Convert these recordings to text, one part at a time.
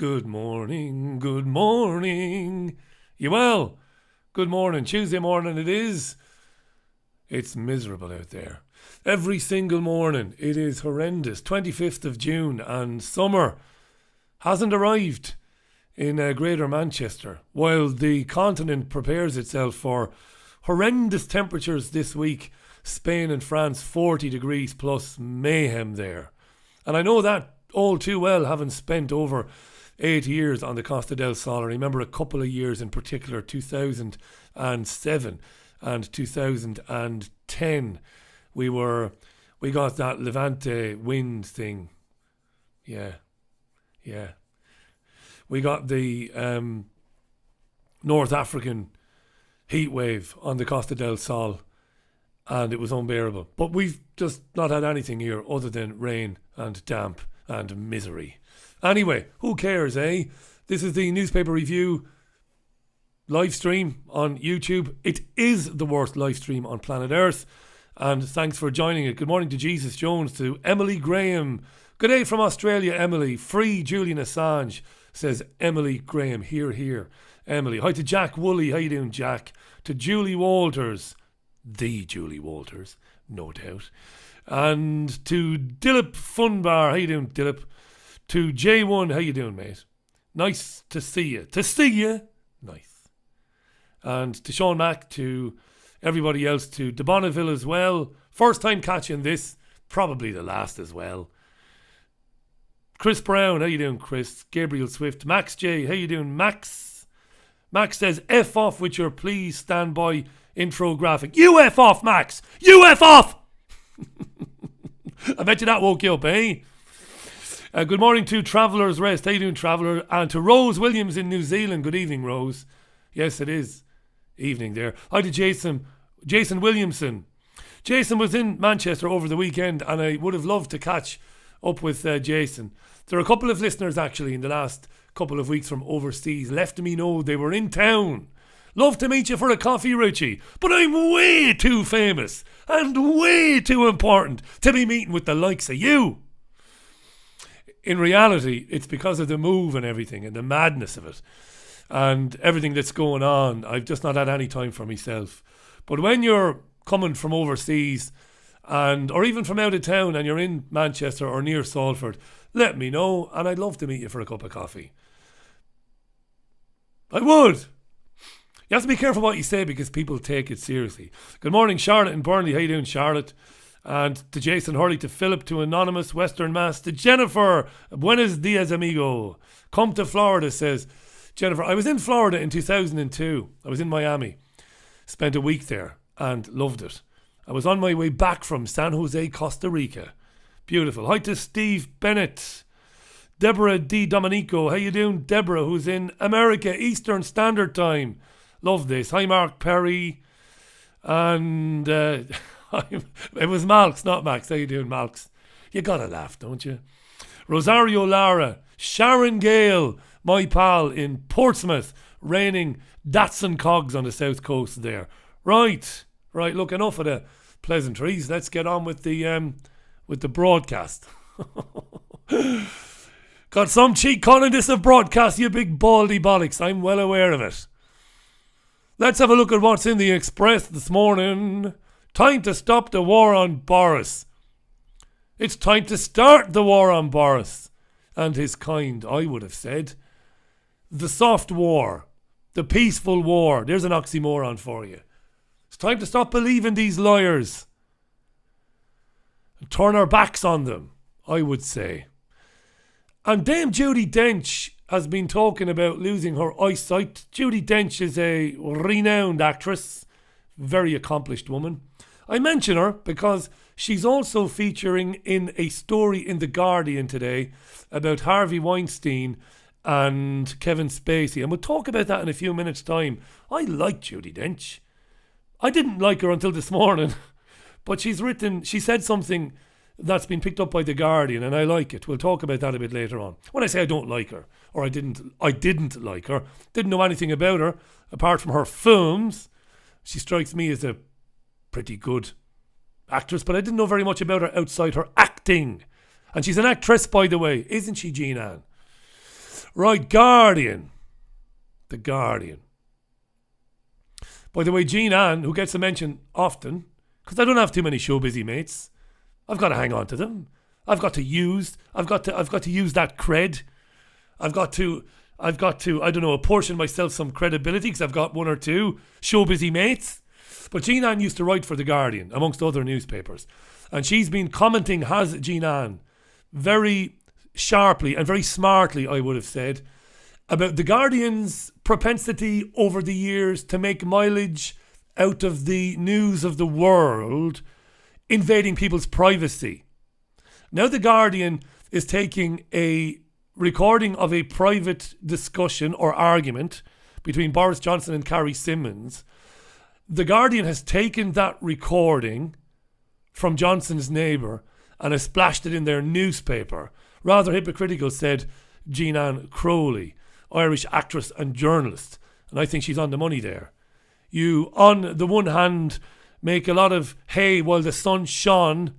Good morning, good morning. You well? Good morning. Tuesday morning it is. It's miserable out there. Every single morning it is horrendous. 25th of June and summer hasn't arrived in Greater Manchester, while the continent prepares itself for horrendous temperatures this week. Spain and France 40 degrees plus mayhem there. And I know that all too well, having spent over 8 years on the Costa del Sol. I remember a couple of years in particular, 2007 and 2010. We got that Levante wind thing. Yeah. We got the North African heat wave on the Costa del Sol, and it was unbearable. But we've just not had anything here other than rain and damp and misery. Anyway, who cares, eh? This is the newspaper review live stream on YouTube. It is the worst live stream on planet Earth, and thanks for joining it. Good morning to Jesus Jones, to Emily Graham. Good day from Australia, Emily. Free Julian Assange, says Emily Graham. Hear, hear. Emily. Hi to Jack Woolley. How you doing, Jack? To Julie Walters. The Julie Walters, no doubt. And to Dilip Funbar. How you doing, Dilip? To J1. How you doing, mate? Nice to see you. To see you? Nice. And to Sean Mack, to everybody else, to De Bonneville as well. First time catching this. Probably the last as well. Chris Brown, how you doing, Chris? Gabriel Swift. Max J, how you doing, Max? Max says, F off with your please stand by intro graphic. You F off, Max! You F off! I bet you that woke you up, eh? Good morning to Traveller's Rest. How you doing, Traveller? And to Rose Williams in New Zealand. Good evening, Rose. Yes, it is evening there. Hi to Jason Williamson. Jason was in Manchester over the weekend, and I would have loved to catch up with Jason. There are a couple of listeners actually in the last couple of weeks from overseas left me know they were in town. Love to meet you for a coffee, Richie, but I'm way too famous and way too important to be meeting with the likes of you. In reality, it's because of the move and everything and the madness of it and everything that's going on. I've just not had any time for myself. But when you're coming from overseas or even from out of town and you're in Manchester or near Salford, let me know and I'd love to meet you for a cup of coffee. I would. You have to be careful what you say because people take it seriously. Good morning, Charlotte in Burnley. How you doing, Charlotte? And to Jason Hurley, to Philip, to Anonymous, Western Mass, to Jennifer. Buenos dias, amigo. Come to Florida, says Jennifer. I was in Florida in 2002. I was in Miami. Spent a week there and loved it. I was on my way back from San Jose, Costa Rica. Beautiful. Hi to Steve Bennett. Deborah D. Domenico. How you doing, Deborah, who's in America, Eastern Standard Time. Love this. Hi, Mark Perry. And it was Malks, not Max. How you doing, Malks? You gotta laugh, don't you? Rosario Lara. Sharon Gale, my pal in Portsmouth. Raining Datsun cogs on the south coast there. Right, look, enough of the pleasantries. Let's get on with the broadcast. Got some cheek calling this a broadcast, you big baldy bollocks. I'm well aware of it. Let's have a look at what's in the Express this morning. Time to stop the war on Boris. It's time to start the war on Boris and his kind, I would have said. The soft war. The peaceful war. There's an oxymoron for you. It's time to stop believing these liars and turn our backs on them, I would say. And Dame Judi Dench has been talking about losing her eyesight. Judi Dench is a renowned actress, very accomplished woman. I mention her because she's also featuring in a story in The Guardian today about Harvey Weinstein and Kevin Spacey. And we'll talk about that in a few minutes' time. I like Judi Dench. I didn't like her until this morning. But she said something that's been picked up by The Guardian, and I like it. We'll talk about that a bit later on. When I say I don't like her, or I didn't like her, didn't know anything about her, apart from her films. She strikes me as a pretty good actress, but I didn't know very much about her outside her acting. And she's an actress, by the way, isn't she, Jean Ann? Right, Guardian. The Guardian. By the way, Jean Ann, who gets a mention often, because I don't have too many show busy mates, I've got to hang on to them. I've got to use that cred. I've got to, I don't know, apportion myself some credibility because I've got one or two show busy mates. But Jean Ann used to write for The Guardian, amongst other newspapers. And she's been commenting, has Jean Ann, very sharply and very smartly, I would have said, about The Guardian's propensity over the years to make mileage out of the news of the world, invading people's privacy. Now The Guardian is taking a recording of a private discussion or argument between Boris Johnson and Carrie Simmons. The Guardian has taken that recording from Johnson's neighbour and has splashed it in their newspaper. Rather hypocritical, said Jean Ann Crowley, Irish actress and journalist. And I think she's on the money there. You, on the one hand, make a lot of hay while the sun shone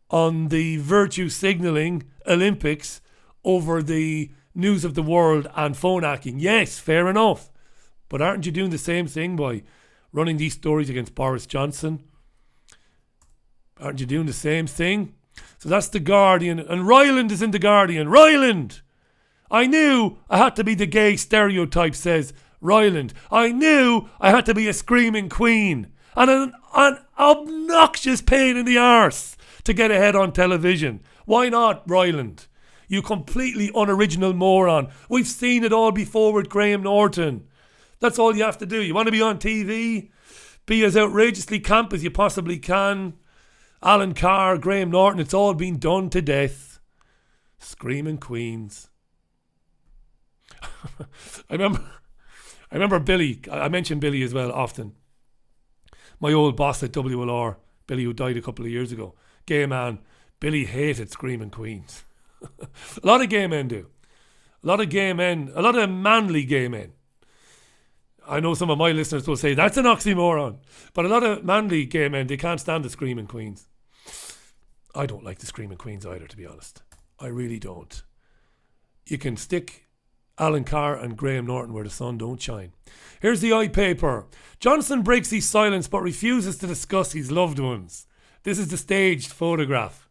on the virtue signalling Olympics over the news of the world and phone hacking. Yes, fair enough. But aren't you doing the same thing by running these stories against Boris Johnson? Aren't you doing the same thing? So that's The Guardian. And Ryland is in The Guardian. Ryland! I knew I had to be the gay stereotype, says Ryland. I knew I had to be a screaming queen. And an obnoxious pain in the arse to get ahead on television. Why not, Ryland? You completely unoriginal moron. We've seen it all before with Graham Norton. That's all you have to do. You want to be on TV? Be as outrageously camp as you possibly can. Alan Carr, Graham Norton, it's all been done to death. Screaming queens. I remember Billy. I mention Billy as well often. My old boss at WLR, Billy, who died a couple of years ago. Gay man. Billy hated screaming queens. A lot of gay men do. A lot of gay men, a lot of manly gay men. I know some of my listeners will say that's an oxymoron. But a lot of manly gay men, they can't stand the screaming queens. I don't like the screaming queens either, to be honest. I really don't. You can stick Alan Carr and Graham Norton where the sun don't shine. Here's the iPaper. Johnson breaks his silence but refuses to discuss his loved ones. This is the staged photograph.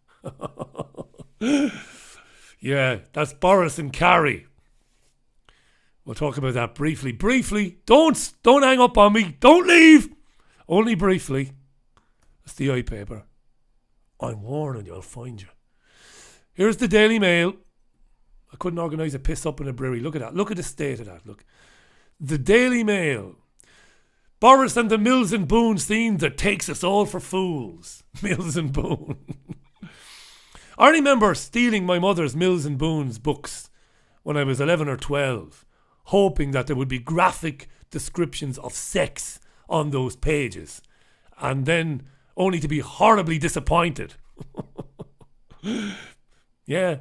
Yeah, that's Boris and Carrie. We'll talk about that briefly. Briefly. Don't hang up on me. Don't leave. Only briefly. That's the iPaper. I'm warning you, I'll find you. Here's the Daily Mail. I couldn't organise a piss up in a brewery. Look at that. Look at the state of that. Look. The Daily Mail. Boris and the Mills and Boone scene that takes us all for fools. Mills and Boone. I remember stealing my mother's Mills and Boone's books when I was 11 or 12, hoping that there would be graphic descriptions of sex on those pages, and then only to be horribly disappointed. Yeah,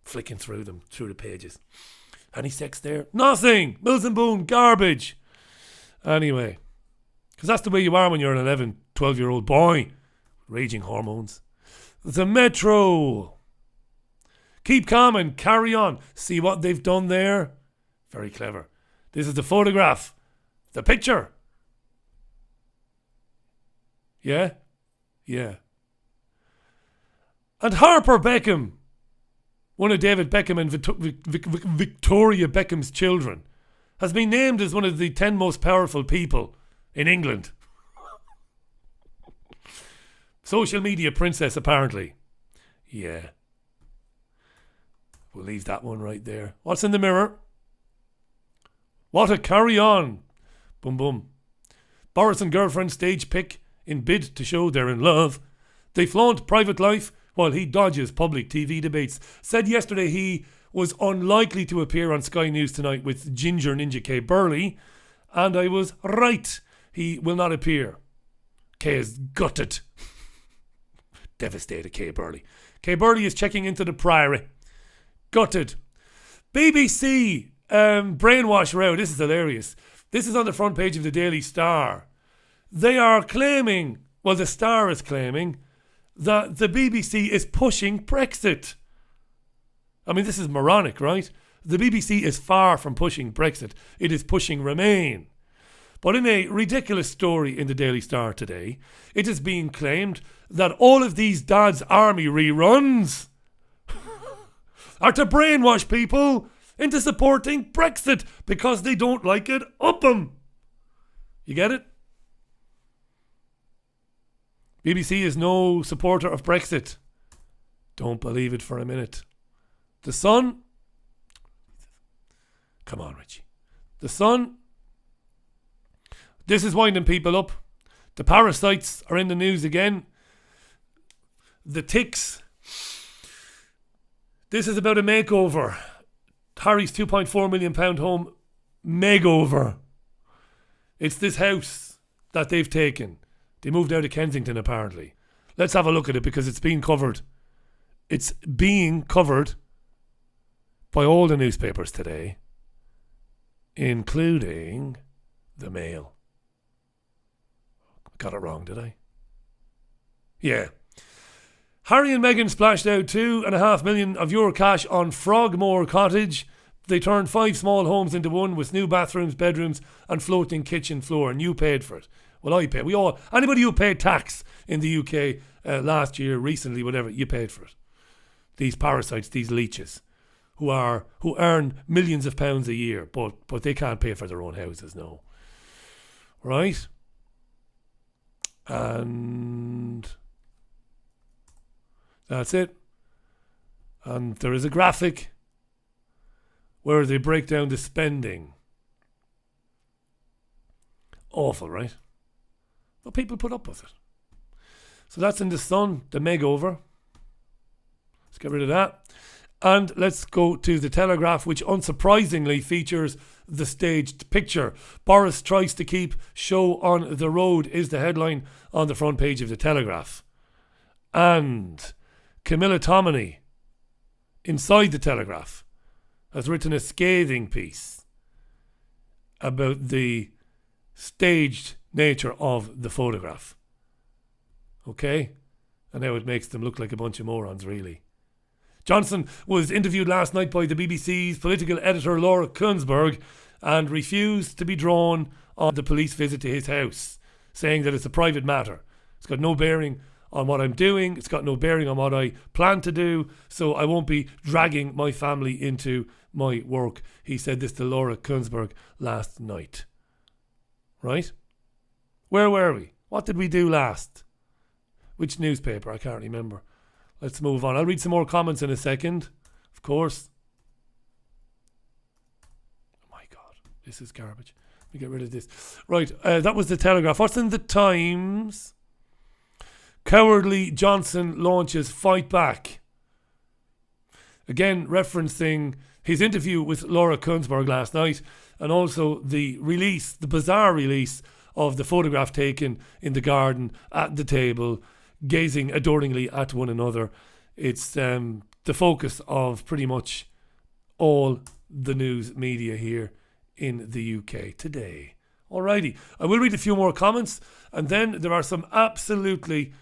flicking through the pages. Any sex there? Nothing! Mills and Boone, garbage! Anyway, because that's the way you are when you're an 11, 12-year-old boy. Raging hormones. The Metro. Keep calm and carry on. See what they've done there? Very clever. This is the photograph. The picture. Yeah? Yeah. And Harper Beckham, one of David Beckham and Victoria Beckham's children, has been named as one of the 10 most powerful people in England. Social media princess, apparently. Yeah. We'll leave that one right there. What's in the Mirror? What a carry on. Boom, boom. Boris and girlfriend stage pic in bid to show they're in love. They flaunt private life while he dodges public TV debates. Said yesterday he was unlikely to appear on Sky News tonight with Ginger Ninja Kay Burley. And I was right. He will not appear. Kay is gutted. Devastated, Kay Burley. Kay Burley is checking into the Priory. Gutted. BBC brainwash row. This is hilarious. This is on the front page of the Daily Star. They are claiming, well, the Star is claiming, that the BBC is pushing Brexit. I mean, this is moronic, right? The BBC is far from pushing Brexit. It is pushing Remain. But in a ridiculous story in the Daily Star today, it is being claimed that all of these Dad's Army reruns are to brainwash people into supporting Brexit because they don't like it up 'em. You get it? BBC is no supporter of Brexit. Don't believe it for a minute. The Sun. Come on, Richie. The Sun. This is winding people up. The parasites are in the news again. The ticks. This is about a makeover. Harry's £2.4 million home makeover. It's this house that they've taken. They moved out of Kensington, apparently. Let's have a look at it because it's being covered. It's being covered by all the newspapers today, including the Mail. Got it wrong, did I? Yeah. Harry and Meghan splashed out €2.5 million of euro cash on Frogmore Cottage. They turned 5 small homes into one with new bathrooms, bedrooms and floating kitchen floor, and you paid for it. Well, I paid. Anybody who paid tax in the UK last year, recently, whatever, you paid for it. These parasites, these leeches, who earn millions of pounds a year, but they can't pay for their own houses, no. Right? And that's it. And there is a graphic where they break down the spending. Awful, right? But people put up with it. So that's in the Sun, the makeover. Let's get rid of that. And let's go to the Telegraph, which unsurprisingly features the staged picture. Boris tries to keep show on the road is the headline on the front page of the Telegraph. And Camilla Tominey, inside the Telegraph, has written a scathing piece about the staged nature of the photograph. Okay? And how it makes them look like a bunch of morons, really. Johnson was interviewed last night by the BBC's political editor Laura Kuenssberg and refused to be drawn on the police visit to his house, saying that it's a private matter. It's got no bearing on what I'm doing. It's got no bearing on what I plan to do, so I won't be dragging my family into my work. He said this to Laura Kuenssberg last night. Right? Where were we? What did we do last? Which newspaper? I can't remember. Let's move on. I'll read some more comments in a second, of course. Oh my God, this is garbage. Let me get rid of this. Right, that was the Telegraph. What's in the Times? Cowardly Johnson launches fight back. Again, referencing his interview with Laura Kuenssberg last night, and also the bizarre release of the photograph taken in the garden at the table, gazing adoringly at one another. It's the focus of pretty much all the news media here in the UK today. Alrighty, I will read a few more comments, and then there are some absolutely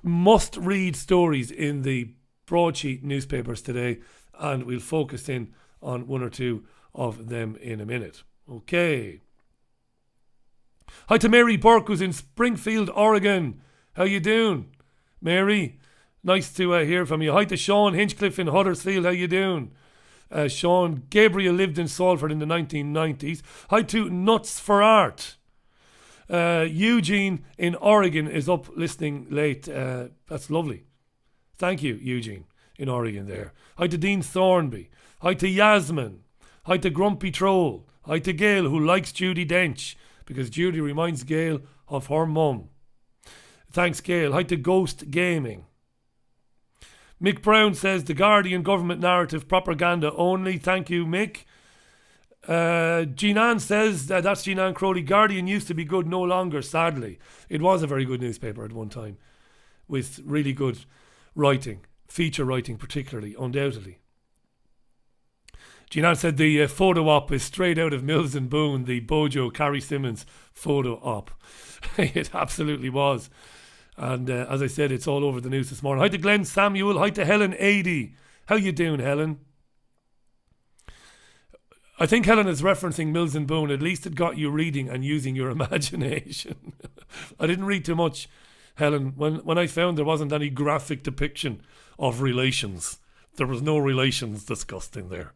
must-read stories in the broadsheet newspapers today, and we'll focus in on one or two of them in a minute. Okay. Hi to Mary Burke, who's in Springfield, Oregon. How you doing, Mary? Nice to hear from you. Hi to Sean Hinchcliffe in Huddersfield. How you doing? Sean, Gabriel lived in Salford in the 1990s. Hi to Nuts for Art. Eugene in Oregon is up listening late. That's lovely. Thank you, Eugene, in Oregon there. Hi to Dean Thornby. Hi to Yasmin. Hi to Grumpy Troll. Hi to Gail, who likes Judi Dench, because Judy reminds Gail of her mum. Thanks, Gail. Hi to Ghost Gaming. Mick Brown says the Guardian government narrative propaganda only. Thank you, Mick. Jean-Anne says, that's Jean-Anne Crowley, Guardian used to be good, no longer, sadly. It was a very good newspaper at one time, with really good writing, feature writing particularly, undoubtedly. Jean-Anne said the photo op is straight out of Mills and Boone, the Bojo Carrie Simmons photo op. It absolutely was. And as I said, it's all over the news this morning. Hi to Glenn Samuel. Hi to Helen Adey. How you doing, Helen? I think Helen is referencing Mills and Boone. At least it got you reading and using your imagination. I didn't read too much, Helen. When I found there wasn't any graphic depiction of relations, there was no relations discussed in there.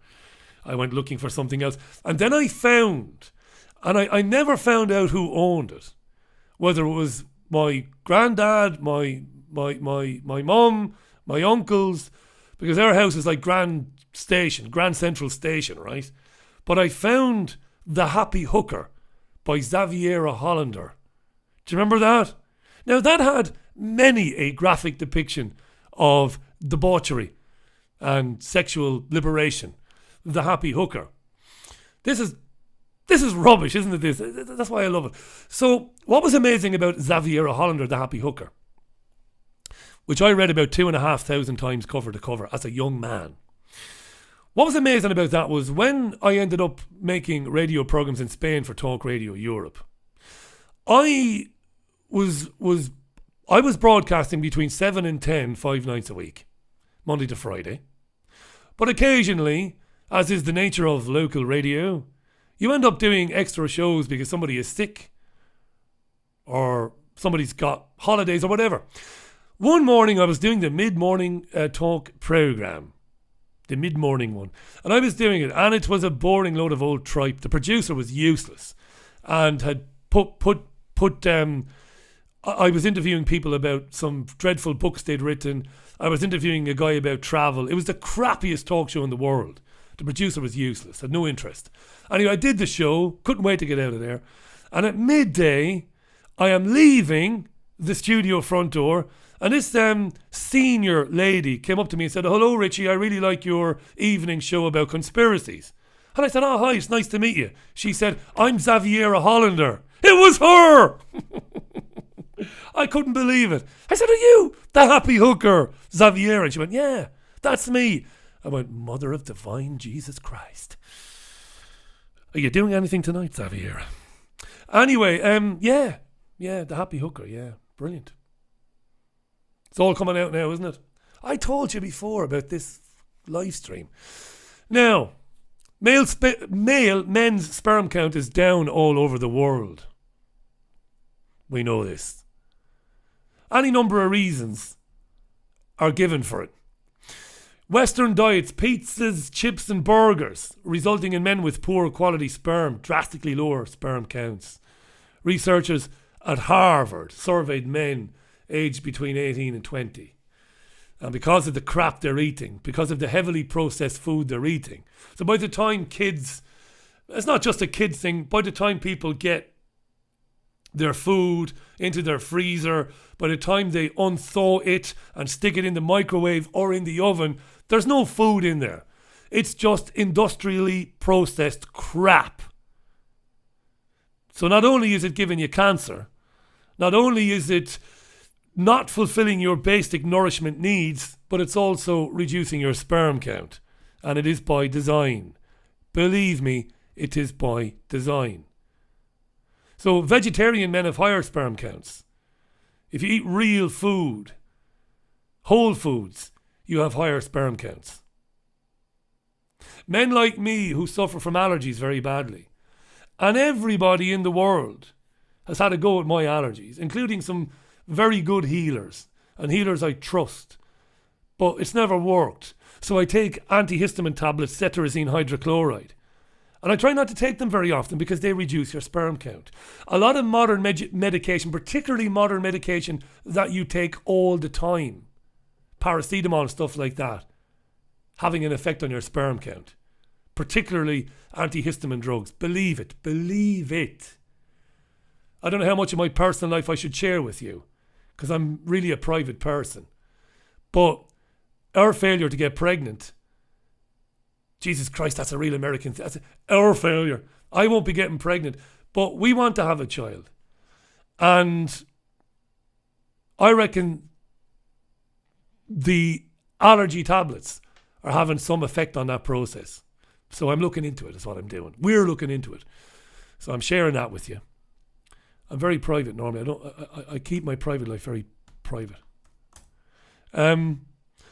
I went looking for something else. And then I found, and I never found out who owned it. Whether it was my granddad, my mum, my uncles, because our house is like Grand Central Station, right? But I found The Happy Hooker by Xaviera Hollander. Do you remember that? Now that had many a graphic depiction of debauchery and sexual liberation. The Happy Hooker. This is rubbish, isn't it? That's why I love it. So what was amazing about Xaviera Hollander, The Happy Hooker, which I read about 2,500 times cover to cover as a young man. What was amazing about that was when I ended up making radio programs in Spain for Talk Radio Europe, I was broadcasting between 7 and 10, 5 nights a week, Monday to Friday. But occasionally, as is the nature of local radio, you end up doing extra shows because somebody is sick or somebody's got holidays or whatever. One morning I was doing the mid-morning talk program. The mid-morning one. And I was doing it, and it was a boring load of old tripe. The producer was useless and had I was interviewing people about some dreadful books they'd written. I was interviewing a guy about travel. It was the crappiest talk show in the world. The producer was useless, had no interest. Anyway, I did the show, couldn't wait to get out of there. And at midday, I am leaving the studio front door, and this senior lady came up to me and said, "Hello, Richie, I really like your evening show about conspiracies." And I said, "Oh, hi, it's nice to meet you." She said, "I'm Xaviera Hollander." It was her! I couldn't believe it. I said, "Are you the Happy Hooker, Xaviera?" And she went, "Yeah, that's me." I went, "Mother of divine Jesus Christ. Are you doing anything tonight, Xaviera?" Anyway, yeah, the Happy Hooker, yeah, brilliant. It's all coming out now, isn't it? I told you before about this live stream. Now, men's sperm count is down all over the world. We know this. Any number of reasons are given for it. Western diets, pizzas, chips and burgers, resulting in men with poor quality sperm, drastically lower sperm counts. Researchers at Harvard surveyed men aged between 18 and 20. And because of the crap they're eating, because of the heavily processed food they're eating. So by the time kids, it's not just a kids thing, by the time people get their food into their freezer, by the time they unthaw it and stick it in the microwave or in the oven, there's no food in there. It's just industrially processed crap. So not only is it giving you cancer, not only is it not fulfilling your basic nourishment needs, but it's also reducing your sperm count. And it is by design. Believe me, it is by design. So vegetarian men have higher sperm counts. If you eat real food, whole foods, you have higher sperm counts. Men like me who suffer from allergies very badly, and everybody in the world has had a go at my allergies, including some very good healers, and healers I trust, but it's never worked. So I take antihistamine tablets, cetirizine hydrochloride, and I try not to take them very often because they reduce your sperm count. A lot of modern medication, particularly modern medication that you take all the time, paracetamol and stuff like that, having an effect on your sperm count, particularly antihistamine drugs. Believe it. I don't know how much of my personal life I should share with you, because I'm really a private person. But our failure to get pregnant, Jesus Christ, that's a real American thing. That's our failure. I won't be getting pregnant, but we want to have a child. And I reckon the allergy tablets are having some effect on that process. So I'm looking into it, is what I'm doing. We're looking into it. So I'm sharing that with you. I'm very private normally. I keep my private life very private. So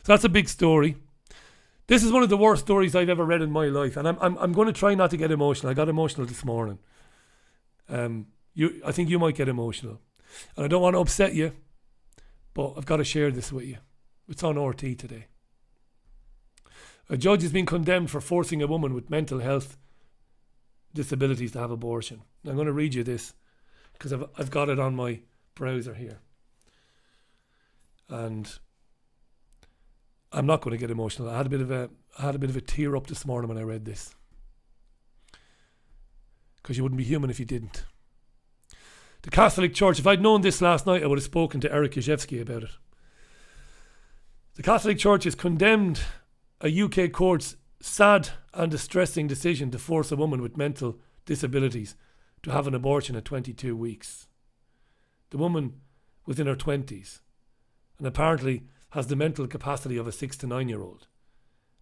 that's a big story. This is one of the worst stories I've ever read in my life, and I'm going to try not to get emotional. I got emotional this morning. I think you might get emotional, and I don't want to upset you, but I've got to share this with you. It's on RT today. A judge has been condemned for forcing a woman with mental health disabilities to have abortion. I'm going to read you this because I've got it on my browser here, and I'm not going to get emotional. I had a bit of a tear up this morning when I read this, because you wouldn't be human if you didn't. The Catholic Church, if I'd known this last night, I would have spoken to Eric Yashevsky about it. The Catholic Church has condemned a UK court's sad and distressing decision to force a woman with mental disabilities to have an abortion at 22 weeks. The woman was in her 20s and apparently has the mental capacity of a 6 to 9 year old,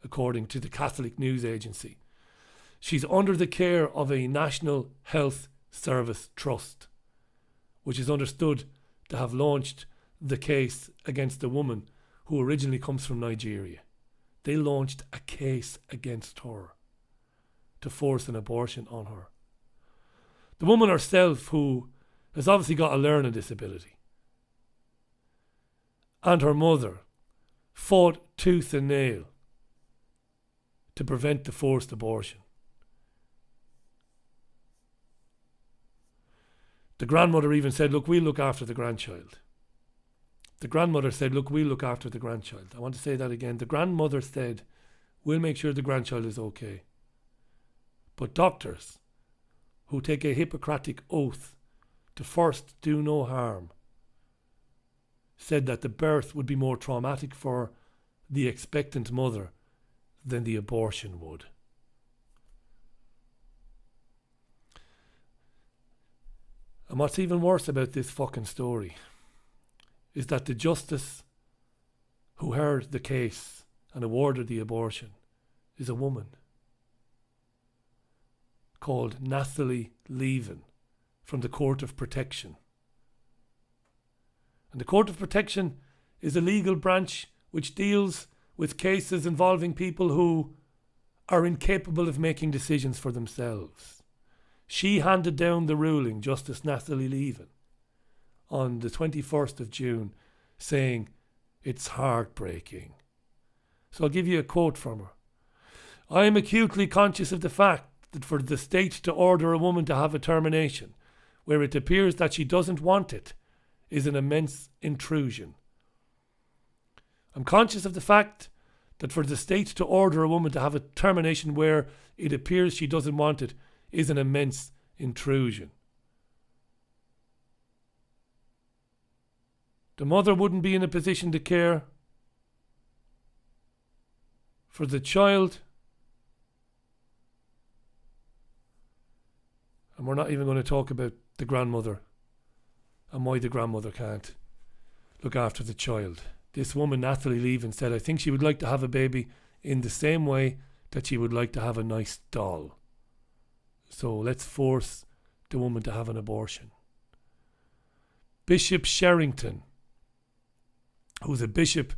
according to the Catholic News Agency. She's under the care of a National Health Service Trust, which is understood to have launched the case against the woman who originally comes from Nigeria. They launched a case against her to force an abortion on her. The woman herself, who has obviously got a learning disability, and her mother fought tooth and nail to prevent the forced abortion. The grandmother even said, look, we'll look after the grandchild. The grandmother said, look, we'll look after the grandchild. I want to say that again. The grandmother said, we'll make sure the grandchild is okay. But doctors who take a Hippocratic oath to first do no harm said that the birth would be more traumatic for the expectant mother than the abortion would. And what's even worse about this fucking story is that the justice who heard the case and awarded the abortion is a woman called Nathalie Levin from the Court of Protection. And the Court of Protection is a legal branch which deals with cases involving people who are incapable of making decisions for themselves. She handed down the ruling, Justice Nathalie Levin, on the 21st of June, saying, it's heartbreaking. So I'll give you a quote from her. I am acutely conscious of the fact that for the state to order a woman to have a termination, where it appears that she doesn't want it, is an immense intrusion. I'm conscious of the fact that for the state to order a woman to have a termination where it appears she doesn't want it is an immense intrusion. The mother wouldn't be in a position to care for the child, and we're not even going to talk about the grandmother and why the grandmother can't look after the child. This woman, Nathalie Levin, said, I think she would like to have a baby in the same way that she would like to have a nice doll. So let's force the woman to have an abortion. Bishop Sherrington, who's a bishop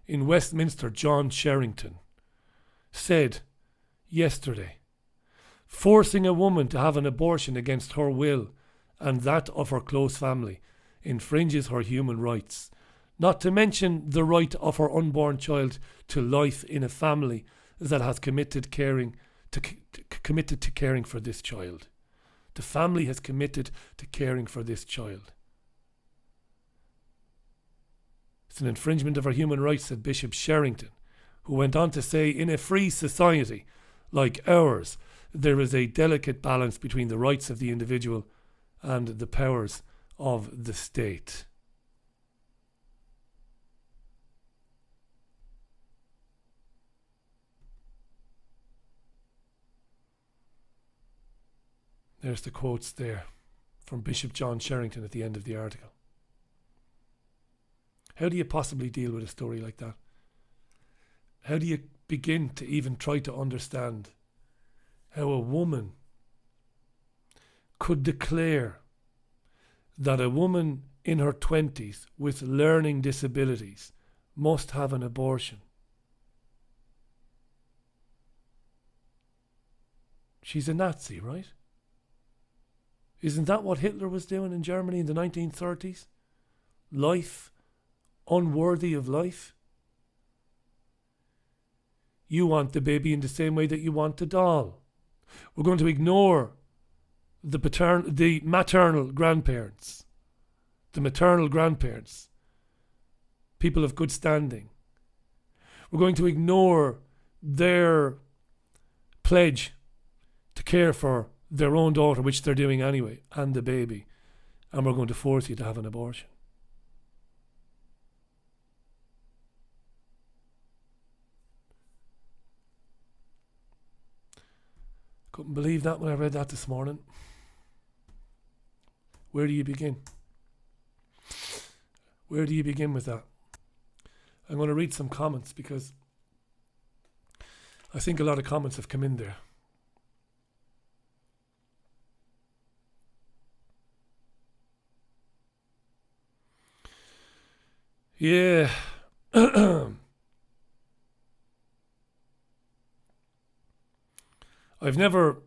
in Westminster, John Sherrington, said yesterday, forcing a woman to have an abortion against her will and that of her close family infringes her human rights, not to mention the right of her unborn child to life in a family that has committed to caring for this child. The family has committed to caring for this child. It's an infringement of our human rights, said Bishop Sherrington, who went on to say, in a free society like ours, there is a delicate balance between the rights of the individual and the powers of the state. There's the quotes there from Bishop John Sherrington at the end of the article. How do you possibly deal with a story like that? How do you begin to even try to understand how a woman could declare that a woman in her 20s with learning disabilities must have an abortion? She's a Nazi, right? Isn't that what Hitler was doing in Germany in the 1930s? Life unworthy of life? You want the baby in the same way that you want the doll. We're going to ignore the maternal grandparents, the maternal grandparents, people of good standing. We're going to ignore their pledge to care for their own daughter, which they're doing anyway, and the baby, and we're going to force you to have an abortion. Couldn't believe that when I read that this morning. Where do you begin? Where do you begin with that? I'm going to read some comments because I think a lot of comments have come in there. Yeah. I've never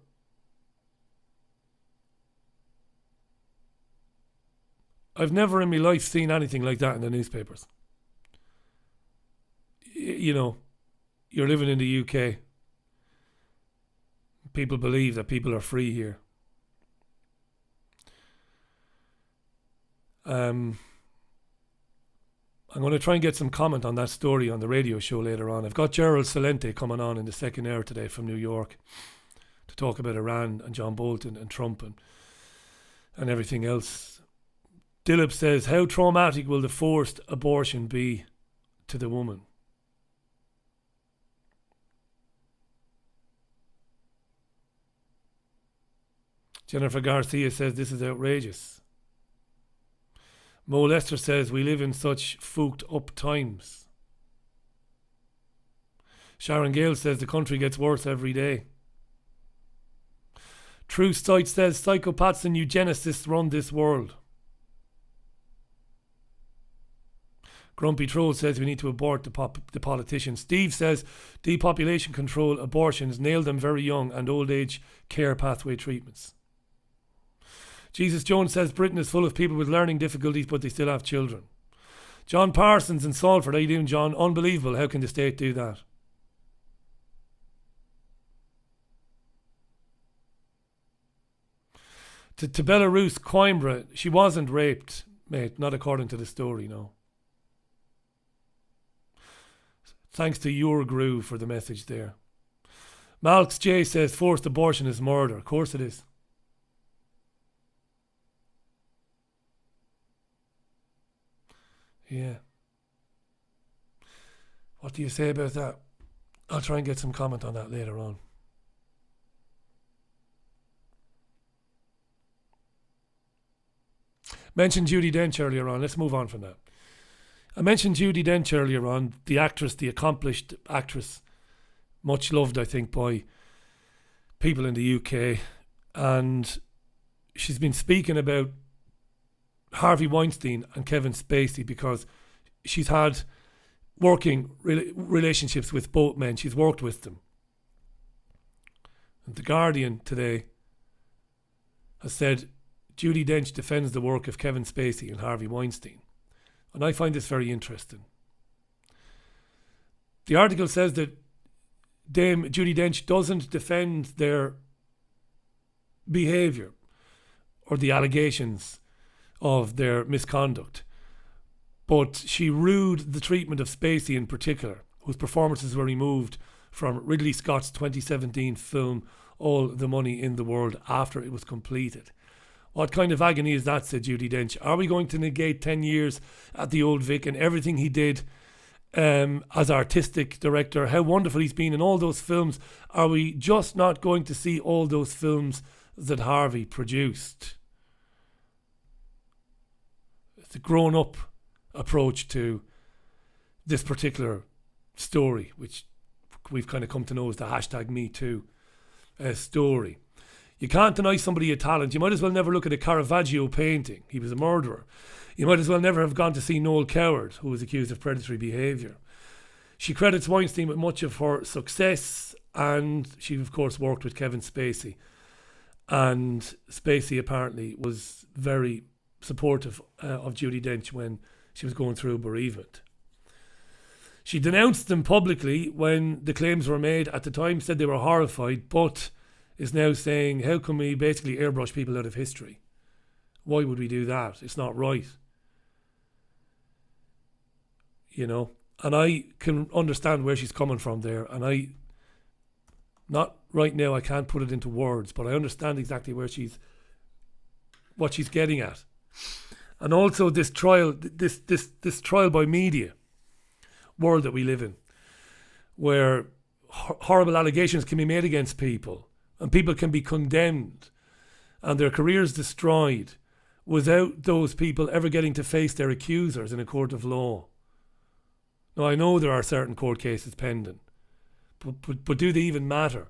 in my life seen anything like that in the newspapers. You know, you're living in the UK. People believe that people are free here. I'm going to try and get some comment on that story on the radio show later on. I've got Gerald Celente coming on in the second hour today from New York to talk about Iran and John Bolton and Trump and everything else. Dillip says, how traumatic will the forced abortion be to the woman? Jennifer Garcia says, this is outrageous. Mo Lester says, we live in such fooked up times. Sharon Gale says, the country gets worse every day. True Sight says, psychopaths and eugenicists run this world. Grumpy Troll says, we need to abort the politicians. Steve says, depopulation control, abortions, nail them very young, and old age care pathway treatments. Jesus Jones says, Britain is full of people with learning difficulties, but they still have children. John Parsons in Salford, how you doing, John? Unbelievable, how can the state do that? To Belarus, Coimbra, she wasn't raped, mate, not according to the story, no. Thanks to your groove for the message there. Malks J says, forced abortion is murder. Of course it is. Yeah. What do you say about that? I'll try and get some comment on that later on. Mentioned Judi Dench earlier on. Let's move on from that. I mentioned Judi Dench earlier on, the actress, the accomplished actress, much loved, I think, by people in the UK. And she's been speaking about Harvey Weinstein and Kevin Spacey because she's had working relationships with both men. She's worked with them. And The Guardian today has said Judi Dench defends the work of Kevin Spacey and Harvey Weinstein. And I find this very interesting. The article says that Dame Judi Dench doesn't defend their behaviour or the allegations of their misconduct, but she rued the treatment of Spacey in particular, whose performances were removed from Ridley Scott's 2017 film All the Money in the World after it was completed. What kind of agony is that, said Judi Dench? Are we going to negate 10 years at the Old Vic and everything he did as artistic director, how wonderful he's been in all those films? Are we just not going to see all those films that Harvey produced? It's a grown-up approach to this particular story, which we've kind of come to know as the hashtag #MeToo story. You can't deny somebody a talent. You might as well never look at a Caravaggio painting. He was a murderer. You might as well never have gone to see Noel Coward, who was accused of predatory behaviour. She credits Weinstein with much of her success And she, of course, worked with Kevin Spacey. And Spacey apparently was very supportive of Judi Dench when she was going through bereavement. She denounced them publicly when the claims were made. At the time, said they were horrified, but is now saying, how can we basically airbrush people out of history? Why would we do that? It's not right. You know, and I can understand where she's coming from there. And not right now, I can't put it into words, but I understand exactly what she's getting at. And also this trial by media world that we live in, where horrible allegations can be made against people and people can be condemned and their careers destroyed without those people ever getting to face their accusers in a court of law. Now, I know there are certain court cases pending, but do they even matter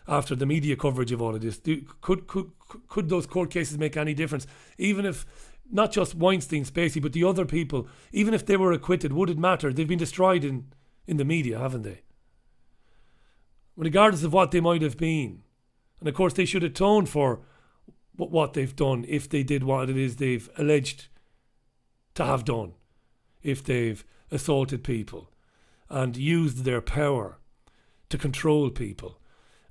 after the media coverage of all of this? Could those court cases make any difference? Even if not just Weinstein, Spacey, but the other people, even if they were acquitted, would it matter? They've been destroyed in the media, haven't they? Regardless of what they might have been. And of course, they should atone for what they've done if they did what it is they've alleged to have done. If they've assaulted people and used their power to control people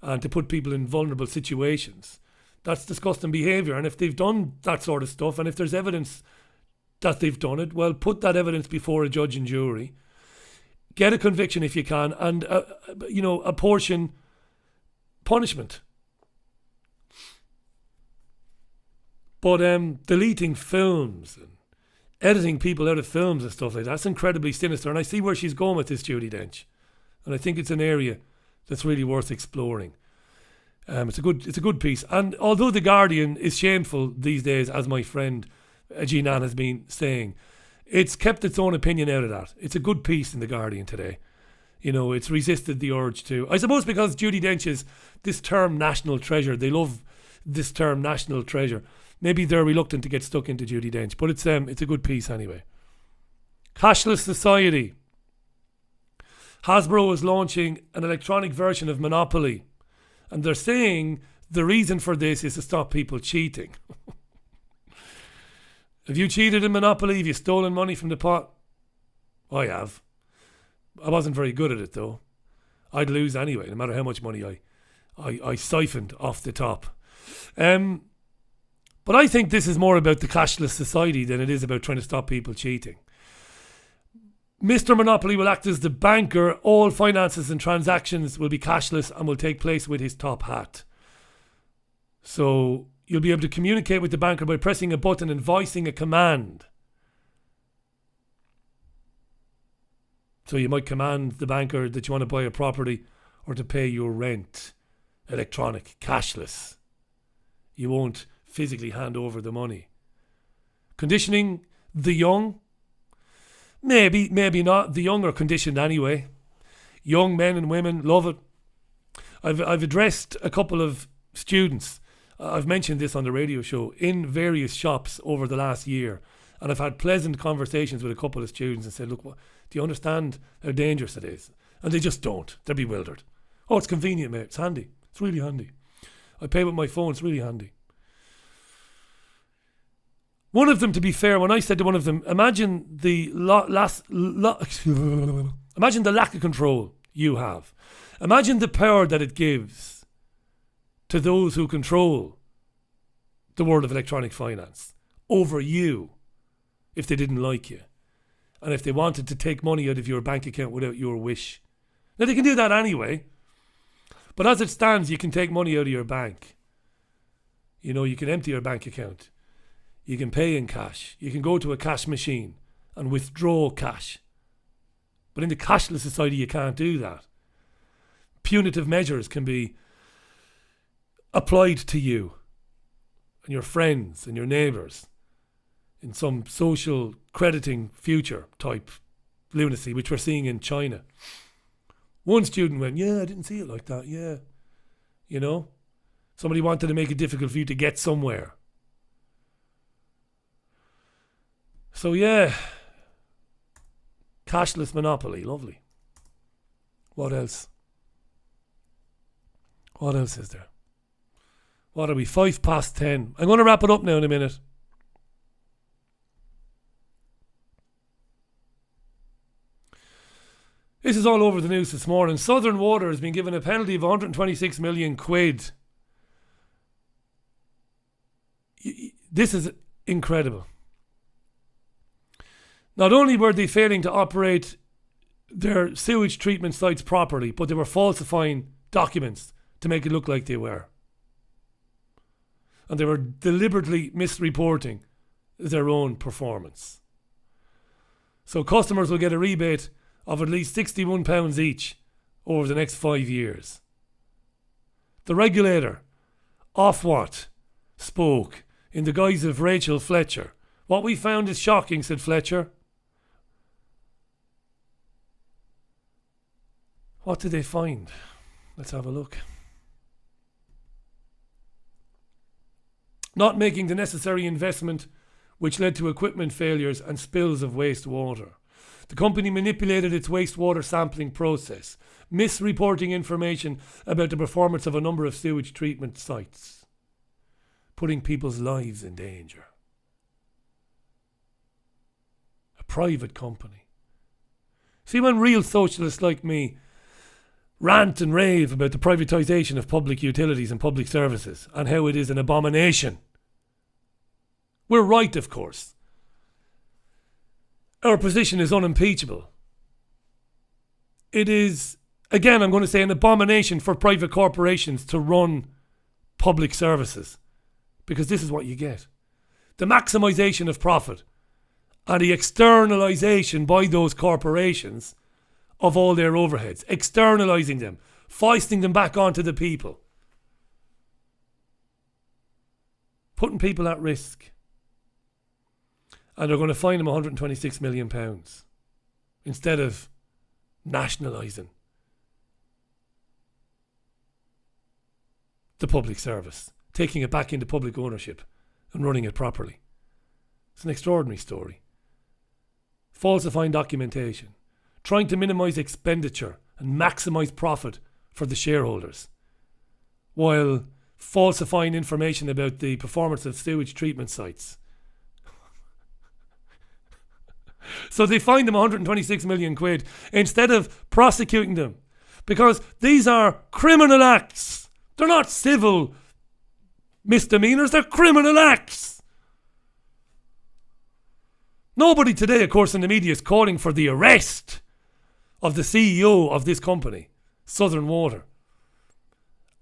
and to put people in vulnerable situations. That's disgusting behaviour. And if they've done that sort of stuff, and if there's evidence that they've done it, well, put that evidence before a judge and jury. Get a conviction if you can, and apportion punishment. But deleting films and editing people out of films and stuff like that's incredibly sinister. And I see where she's going with this, Judi Dench, and I think it's an area that's really worth exploring. It's a good piece. And although The Guardian is shameful these days, as my friend Jean-Anne has been saying, it's kept its own opinion out of that. It's a good piece in The Guardian today. You know, it's resisted the urge to, I suppose because Judi Dench is this term national treasure. They love this term national treasure. Maybe they're reluctant to get stuck into Judi Dench, but it's a good piece anyway. Cashless society. Hasbro is launching an electronic version of Monopoly. And they're saying the reason for this is to stop people cheating. Have you cheated in Monopoly? Have you stolen money from the pot? I have. I wasn't very good at it though. I'd lose anyway, no matter how much money I siphoned off the top. But I think this is more about the cashless society than it is about trying to stop people cheating. Mr. Monopoly will act as the banker. All finances and transactions will be cashless and will take place with his top hat. So you'll be able to communicate with the banker by pressing a button and voicing a command. So you might command the banker that you want to buy a property or to pay your rent. Electronic, cashless. You won't physically hand over the money. Conditioning the young. Maybe not. The young are conditioned anyway. Young men and women love it. I've addressed a couple of students. I've mentioned this on the radio show in various shops over the last year, and I've had pleasant conversations with a couple of students and said, "Look, do you understand how dangerous it is?" And they just don't. They're bewildered. "Oh, it's convenient, mate. It's handy. It's really handy. I pay with my phone. It's really handy." One of them, to be fair, when I said to one of them, imagine the imagine the lack of control you have. Imagine the power that it gives to those who control the world of electronic finance over you if they didn't like you and if they wanted to take money out of your bank account without your wish. Now, they can do that anyway, but as it stands, you can take money out of your bank. You know, you can empty your bank account. You can pay in cash. You can go to a cash machine and withdraw cash. But in the cashless society, you can't do that. Punitive measures can be applied to you and your friends and your neighbours in some social crediting future type lunacy, which we're seeing in China. One student went, "Yeah, I didn't see it like that, yeah." You know? Somebody wanted to make it difficult for you to get somewhere. So yeah, cashless monopoly, lovely. What else? What else is there? What are we? 10:05. I'm going to wrap it up now in a minute. This is all over the news this morning. Southern Water has been given a penalty of 126 million quid. This is incredible. Not only were they failing to operate their sewage treatment sites properly, but they were falsifying documents to make it look like they were. And they were deliberately misreporting their own performance. So customers will get a rebate of at least £61 each over the next 5 years. The regulator, Ofwat, spoke in the guise of Rachel Fletcher. What we found is shocking, said Fletcher. What did they find? Let's have a look. Not making the necessary investment, which led to equipment failures and spills of wastewater. The company manipulated its wastewater sampling process, misreporting information about the performance of a number of sewage treatment sites, putting people's lives in danger. A private company. See, when real socialists like me rant and rave about the privatisation of public utilities and public services and how it is an abomination, we're right, of course. Our position is unimpeachable. It is, again, I'm going to say, an abomination for private corporations to run public services, because this is what you get. The maximisation of profit and the externalisation by those corporations of all their overheads, externalising them, foisting them back onto the people, putting people at risk. And they're going to fine them £126 million instead of nationalising the public service, taking it back into public ownership and running it properly. It's an extraordinary story. Falsifying documentation, trying to minimise expenditure and maximise profit for the shareholders, while falsifying information about the performance of sewage treatment sites. So they fined them 126 million quid instead of prosecuting them, because these are criminal acts. They're not civil misdemeanors, they're criminal acts. Nobody today, of course, in the media is calling for the arrest of the CEO of this company, Southern Water,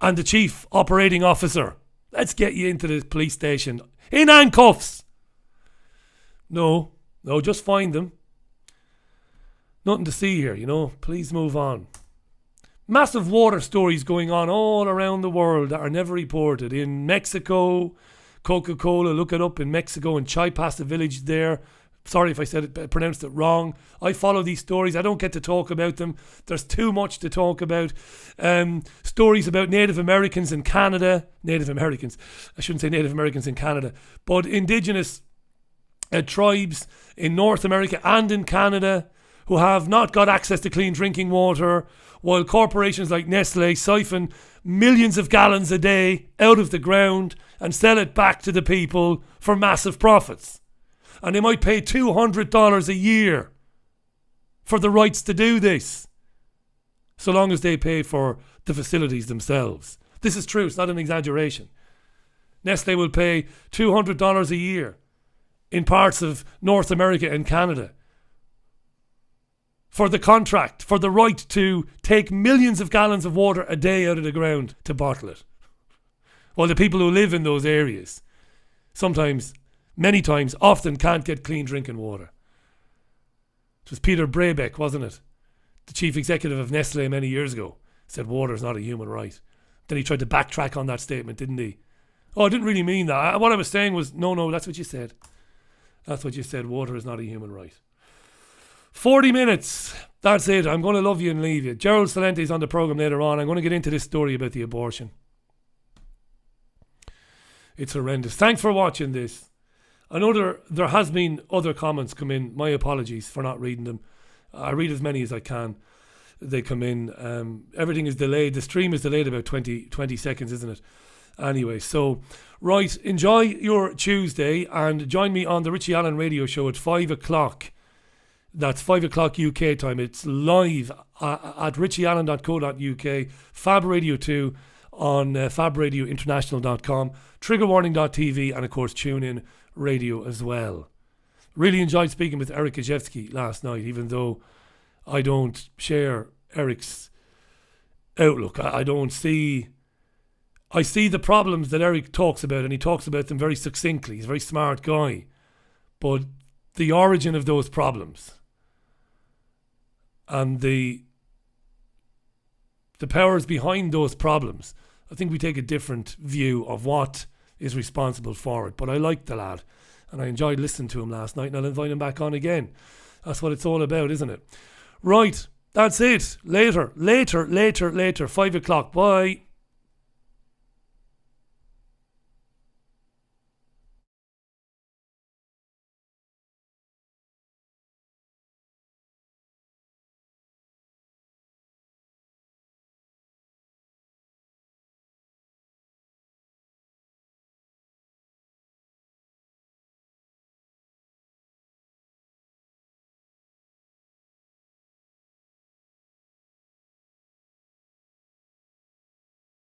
and the chief operating officer. Let's get you into the police station in handcuffs. No, just find them. Nothing to see here, Please move on. Massive water stories going on all around the world that are never reported. In Mexico, Coca-Cola, look it up, in Mexico, in Chiapas, a village there. Sorry if I pronounced it wrong. I follow these stories. I don't get to talk about them. There's too much to talk about. Stories about Native Americans in Canada. Native Americans. I shouldn't say Native Americans in Canada. But indigenous tribes in North America and in Canada who have not got access to clean drinking water, while corporations like Nestle siphon millions of gallons a day out of the ground and sell it back to the people for massive profits. And they might pay $200 a year for the rights to do this, so long as they pay for the facilities themselves. This is true, it's not an exaggeration. Nestle will pay $200 a year in parts of North America and Canada for the contract, for the right to take millions of gallons of water a day out of the ground to bottle it. While the people who live in those areas many times, often can't get clean drinking water. It was Peter Brabeck, wasn't it? The chief executive of Nestle many years ago said water is not a human right. Then he tried to backtrack on that statement, didn't he? Oh, I didn't really mean that. What I was saying was, no, that's what you said. That's what you said. Water is not a human right. 40 minutes. That's it. I'm going to love you and leave you. Gerald Salente is on the programme later on. I'm going to get into this story about the abortion. It's horrendous. Thanks for watching this. I know there has been other comments come in. My apologies for not reading them. I read as many as I can. they come in. Everything is delayed. The stream is delayed about 20 seconds, isn't it? Anyway, so, right, enjoy your Tuesday and join me on the Richie Allen radio show at 5 o'clock. That's 5 o'clock UK time. It's live at richieallen.co.uk, Fab Radio 2 on fabradiointernational.com, triggerwarning.tv, and of course TuneIn Radio as well. Really enjoyed speaking with Eric Gajewski last night, even though I don't share Eric's outlook. I see the problems that Eric talks about, and he talks about them very succinctly. He's a very smart guy. But the origin of those problems and the powers behind those problems, I think we take a different view of what is responsible for it. But I liked the lad, and I enjoyed listening to him last night, and I'll invite him back on again. That's what it's all about, isn't it? Right, that's it. Later, 5 o'clock. Bye.